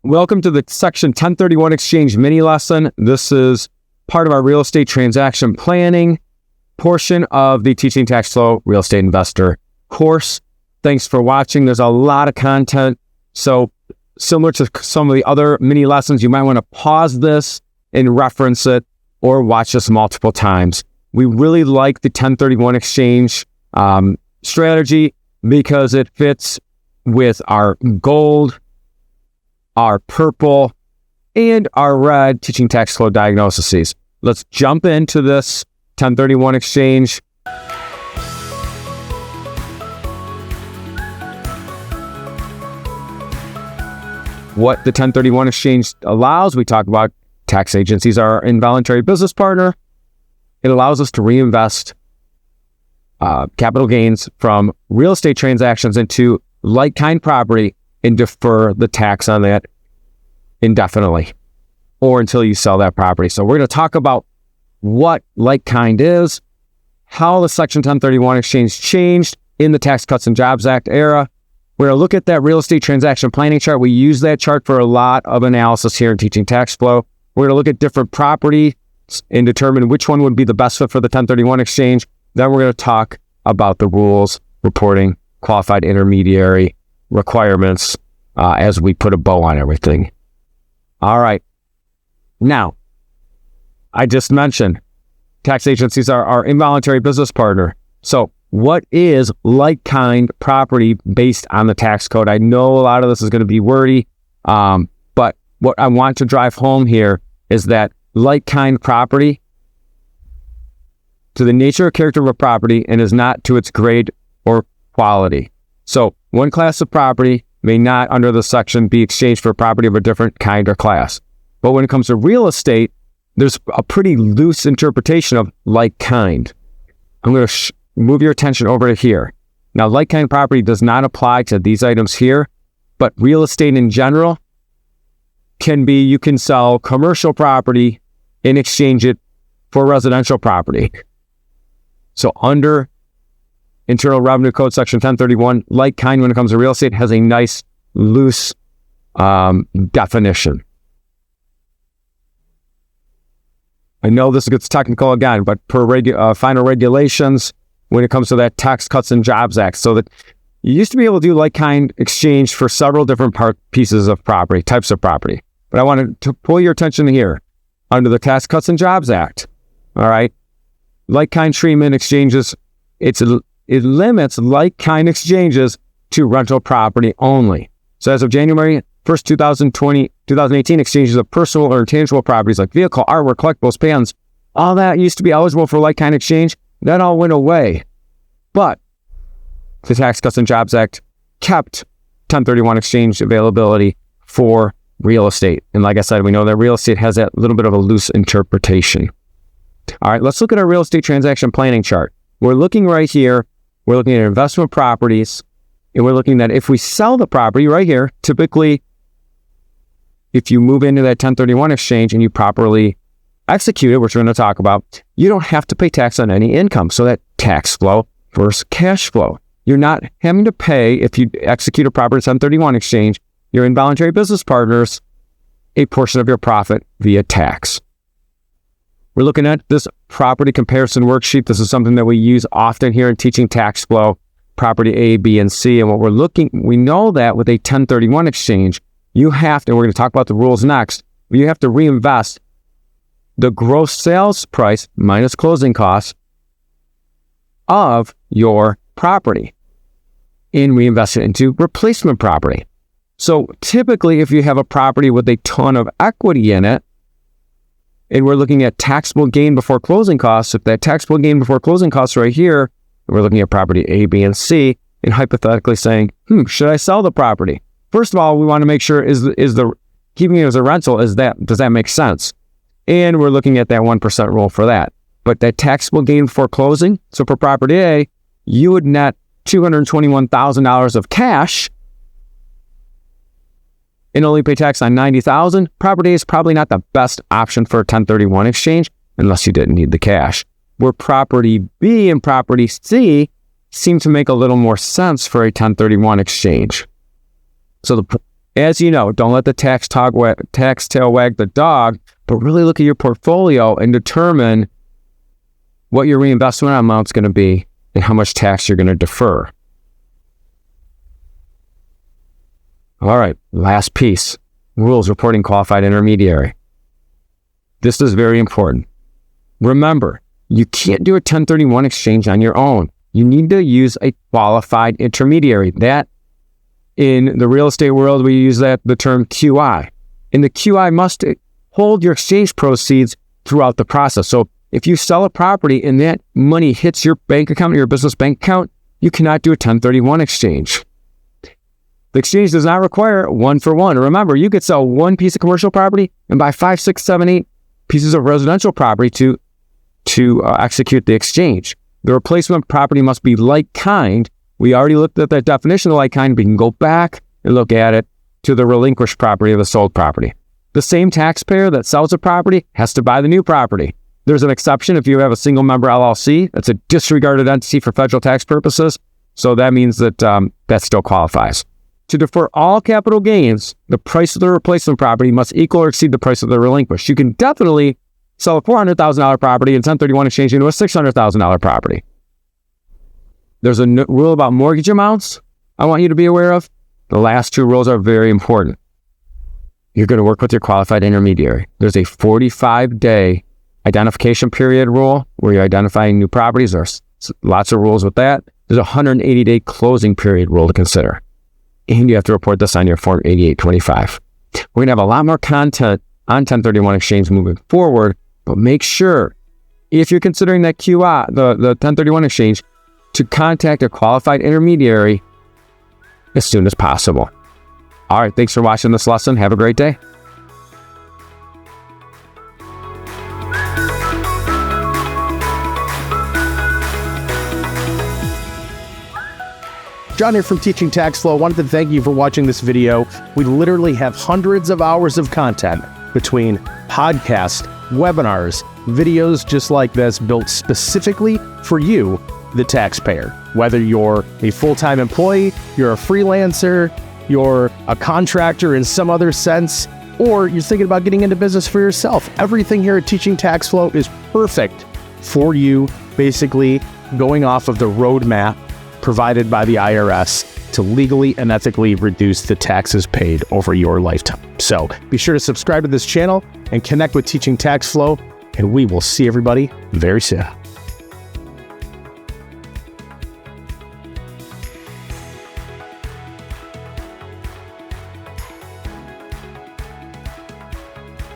Welcome to the Section 1031 Exchange mini lesson. This is part of our real estate transaction planning portion of the Teaching Tax Flow Real Estate Investor course. Thanks for watching. There's a lot of content. So similar to some of the other mini lessons, you might want to pause this and reference it or watch this multiple times. We really like the 1031 exchange strategy because it fits with our gold, our purple, and our red teaching tax flow diagnoses. Let's jump into this 1031 exchange. What the 1031 exchange allows, we talk about tax agencies are our involuntary business partner. It allows us to reinvest capital gains from real estate transactions into like-kind property and defer the tax on that indefinitely or until you sell that property. So we're going to talk about what like-kind is, how the Section 1031 exchange changed in the Tax Cuts and Jobs Act era. We're going to look at that real estate transaction planning chart. We use that chart for a lot of analysis here in Teaching Tax Flow. We're going to look at different properties and determine which one would be the best fit for the 1031 exchange. Then we're going to talk about the rules, reporting, qualified intermediary requirements as we put a bow on everything. All right. Now, I just mentioned tax agencies are our involuntary business partner. So what is like-kind property based on the tax code? I know a lot of this is going to be wordy, but what I want to drive home here is that like-kind property to the nature or character of a property and is not to its grade or quality. So one class of property may not, under the section, be exchanged for property of a different kind or class. But when it comes to real estate, there's a pretty loose interpretation of like-kind. I'm going to move your attention over to here. Now, like-kind property does not apply to these items here, but real estate in general can be, you can sell commercial property and exchange it for residential property. So under Internal Revenue Code Section 1031, like-kind when it comes to real estate has a nice, loose definition. I know this gets technical again, but per final regulations, when it comes to that Tax Cuts and Jobs Act, so that you used to be able to do like-kind exchange for several different pieces of property, types of property. But I wanted to pull your attention here. Under the Tax Cuts and Jobs Act, all right, like-kind treatment exchanges, it limits like-kind exchanges to rental property only. So as of January 1st, 2018, exchanges of personal or intangible properties like vehicle, artwork, collectibles, pens, all that used to be eligible for like-kind exchange. That all went away. But the Tax Cuts and Jobs Act kept 1031 exchange availability for real estate. And like I said, we know that real estate has that little bit of a loose interpretation. All right, let's look at our real estate transaction planning chart. We're looking right here. We're looking at investment properties, and we're looking at if we sell the property right here, typically, if you move into that 1031 exchange and you properly execute it, which we're going to talk about, you don't have to pay tax on any income. So that tax flow versus cash flow. You're not having to pay, if you execute a property 1031 exchange, your involuntary business partners, a portion of your profit via tax. We're looking at this property comparison worksheet. This is something that we use often here in Teaching Tax Flow, property A, B, and C. And what we're looking, we know that with a 1031 exchange, you have to, and we're going to talk about the rules next, you have to reinvest the gross sales price minus closing costs of your property and reinvest it into replacement property. So typically, if you have a property with a ton of equity in it, and we're looking at taxable gain before closing costs, if that taxable gain before closing costs right here, we're looking at property A, B, and C, and hypothetically saying, should I sell the property? First of all, we want to make sure is the keeping it as a rental, does that make sense? And we're looking at that 1% rule for that. But that taxable gain before closing, so for property A, you would net $221,000 of cash and only pay tax on $90,000. Property A is probably not the best option for a 1031 exchange unless you didn't need the cash. Where property B and property C seem to make a little more sense for a 1031 exchange. So As you know, don't let the tax tail wag the dog, but really look at your portfolio and determine what your reinvestment amount's going to be and how much tax you're going to defer. All right, last piece, rules reporting qualified intermediary. This is very important. Remember, you can't do a 1031 exchange on your own. You need to use a qualified intermediary. That, in the real estate world, we use the term QI. And the QI must hold your exchange proceeds throughout the process. So if you sell a property and that money hits your bank account or your business bank account, you cannot do a 1031 exchange. The exchange does not require 1-for-1. Remember, you could sell one piece of commercial property and buy 5, 6, 7, 8 pieces of residential property to execute the exchange. The replacement property must be like kind. We already looked at that definition of like kind. We can go back and look at it to the relinquished property or the sold property. The same taxpayer that sells a property has to buy the new property. There's an exception if you have a single member LLC. That's a disregarded entity for federal tax purposes. So that means that that still qualifies. To defer all capital gains, the price of the replacement property must equal or exceed the price of the relinquished. You can definitely sell a $400,000 property and 1031 exchange into a $600,000 property. There's a rule about mortgage amounts I want you to be aware of. The last two rules are very important. You're going to work with your qualified intermediary. There's a 45-day identification period rule where you're identifying new properties. There's lots of rules with that. There's a 180-day closing period rule to consider. And you have to report this on your Form 8825. We're going to have a lot more content on 1031 exchange moving forward, but make sure, if you're considering that QI, the 1031 exchange, to contact a qualified intermediary as soon as possible. All right, thanks for watching this lesson. Have a great day. John here from Teaching Tax Flow. I wanted to thank you for watching this video. We literally have hundreds of hours of content between podcasts, webinars, videos just like this built specifically for you, the taxpayer. Whether you're a full-time employee, you're a freelancer, you're a contractor in some other sense, or you're thinking about getting into business for yourself. Everything here at Teaching Tax Flow is perfect for you, basically going off of the roadmap provided by the IRS to legally and ethically reduce the taxes paid over your lifetime. So be sure to subscribe to this channel and connect with Teaching Tax Flow, and we will see everybody very soon.